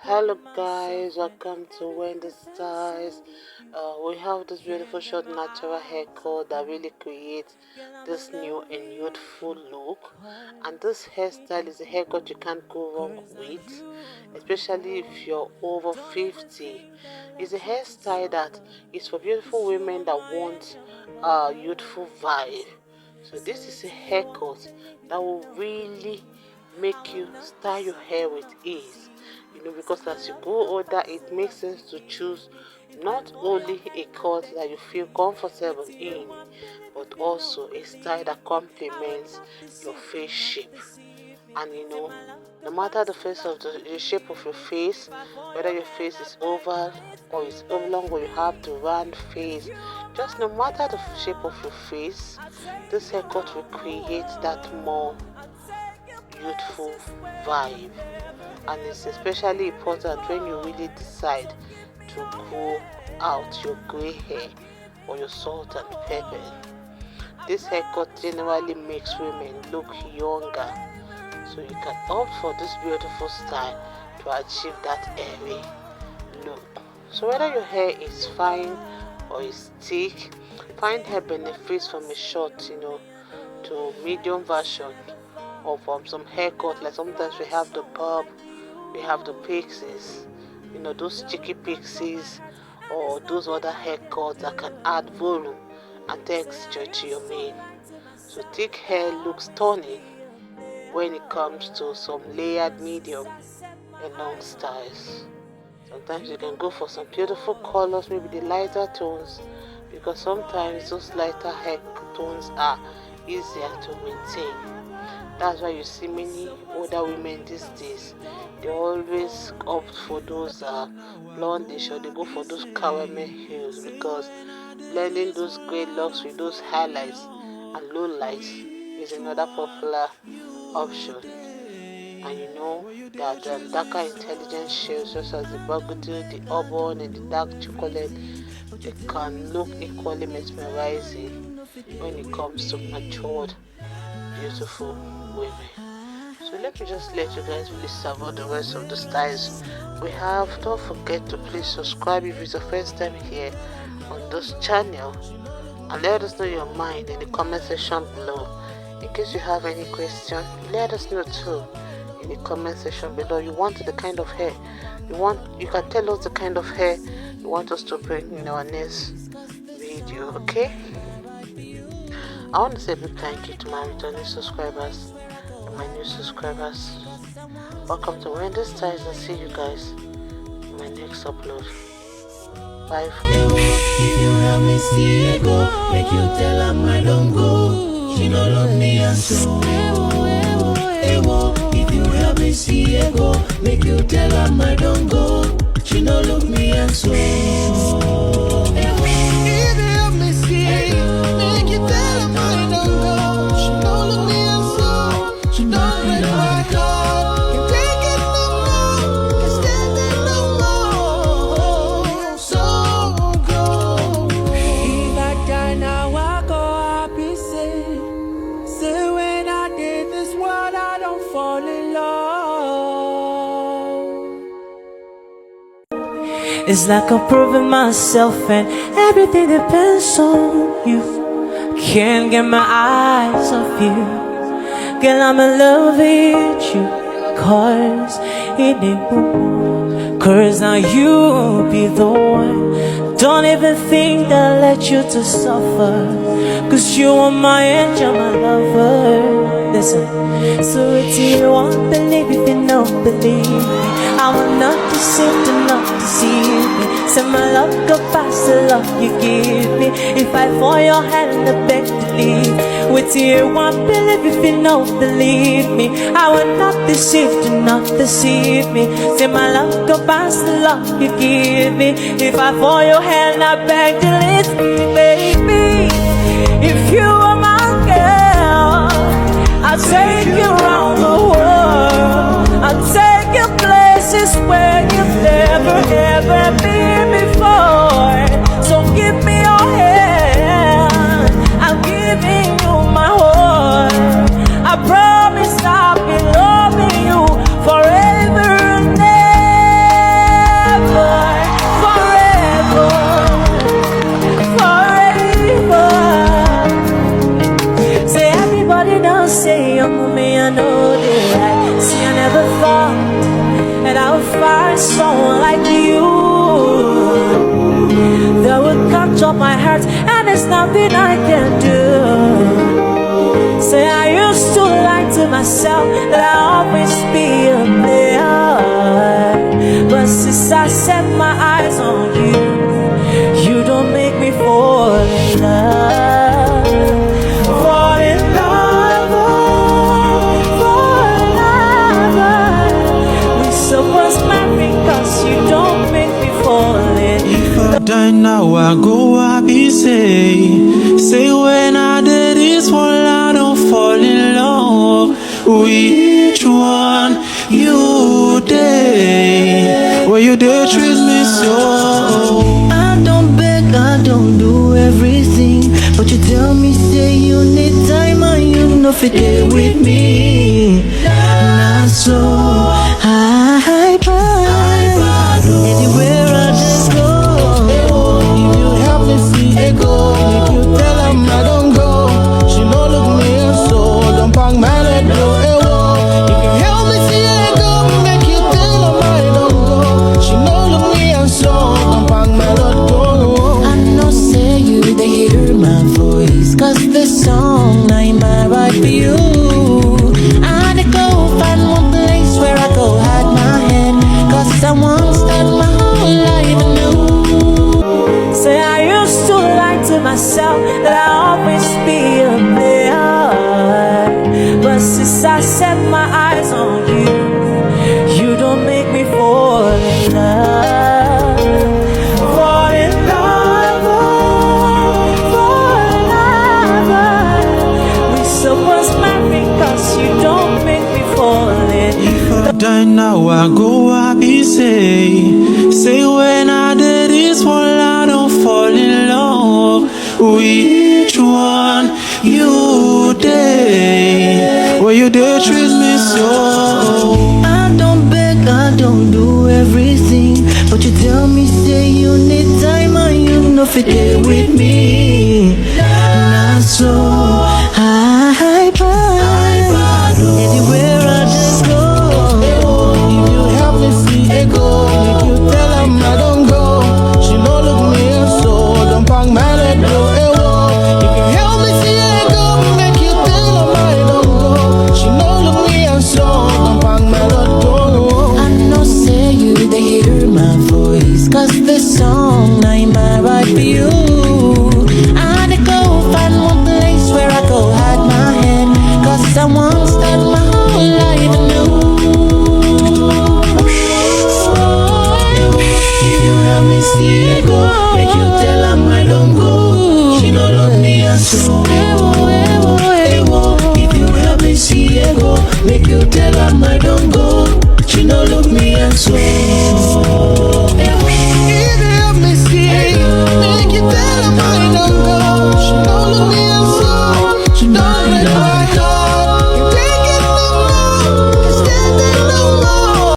Hello guys, welcome to Wendy Styles. We have this beautiful short natural haircut that really creates this new and youthful look. And this hairstyle is a haircut you can't go wrong with, especially if you're over 50. It's a hairstyle that is for beautiful women that want a youthful vibe. So this is a haircut that will really make you style your hair with ease, because as you grow older it makes sense to choose not only a cut that you feel comfortable in, but also a style that complements your face shape. And no matter the shape of your face, whether your face is oval or it's oblong or you have the round face, just no matter the shape of your face, this haircut will create that more youthful vibe. And it's especially important when you really decide to grow out your gray hair or your salt and pepper. This haircut generally makes women look younger, so you can opt for this beautiful style to achieve that airy look. So whether your hair is fine or is thick, fine hair benefits from a short to medium version, or from some haircut. Like sometimes we have the bob, we have the pixies, those cheeky pixies, or those other haircuts that can add volume and texture to your mane. So thick hair looks stunning when it comes to some layered medium and long styles. Sometimes you can go for some beautiful colors, maybe the lighter tones, because sometimes those lighter hair tones are easier to maintain. That's why you see many older women these days, they always opt for those blondish, or they go for those caramel hues, because blending those gray locks with those highlights and low lights is another popular option. And you know that darker intelligent shades such as the burgundy, the auburn, and the dark chocolate, they can look equally mesmerizing when it comes to matured, beautiful women. So let me just let you guys really savor the rest of the styles we have. Don't forget to please subscribe if it's your first time here on this channel, and let us know your mind in the comment section below. In case you have any question, let us know too in the comment section below. You want the kind of hair you can tell us the kind of hair you want us to bring in our next video. Okay, I want to say a big thank you to my returning subscribers and my new subscribers. Welcome to Wendy Styles, and see you guys in my next upload. Bye. If you have me see it go, make you tell her I don't go. She don't love me and so. If you have me see it go, make you tell her I don't go. She don't love me and so. If you have me see it, make you tell her I don't go. She don't love me and so. She don't break my heart. Can't take it no more. Can't stand it no more. So go. If I die now, I go happy. Say when I did this world, I don't fall in love. It's like I'm proving myself, and everything depends on you. Can't get my eyes off you. Girl, I'm in love with you, cause it ain't no. Cause now you be the one. Don't even think that I let you to suffer, cause you are my angel, my lover. Listen, so if you won't believe, if you don't believe me, I will not deceive, do not deceive me. Say my love go past the love you give me. If I fall your hand, I beg to leave. With you won't believe, if you don't believe me, I will not deceive, do not deceive me. Say my love go past the love you give me. If I fall your hand, I beg to leave me, baby. If you are my girl, I'll take you around the world. I'll take you places where you've never ever been before. So give me your hand, I'm giving you my heart. I promise I'll be loving you forever and ever. that I'll find someone like you that will capture my heart, and there's nothing I can do. Say I used to lie to myself that I'll always be a player, but since I set my eyes on you, you don't make me fall in love. Fall in love, fall in love. We supposed marry, cause you don't make me fall in love. If I die now, I go happy, say when I did this one, I don't fall in love. Which one you did? Well, you did treat me so. I don't beg, I don't do everything, but you tell me say you need time and you know fit there with me. Not so high, anywhere I just go. If you help me see it go, if you tell him I don't go, she no look me so don't pang my let go. If you help me see it go, make you tell him I don't go, she no look me so don't pang my let go. I know say you they hear my voice, cause this song ain't my right for you. I had to go find one place where I go hide my head, cause I won't start my whole life anew. Say I used to lie to myself that I'll always be a player, but since I set my eyes on you, you don't make me fall in love. Fall in love, fall in love. We supposed marry, cause you don't make me fall in love. If I die now, I go happy, say when I did this one, I don't fall in love. Which one you did? Well, you did treat me so. I don't beg, I don't do everything, but you tell me say you need time and you know fit there with me. Not so high, anywhere I just go. If you help me see it go, if you tell him I don't go, she no look me so don't pang my let go. If you help me see it go, make you tell him I don't go, she no look me so don't pang my let go. I know say you they hear my voice, cause this song ain't my right for you. I had to go find one place where I go hide my head, cause I won't start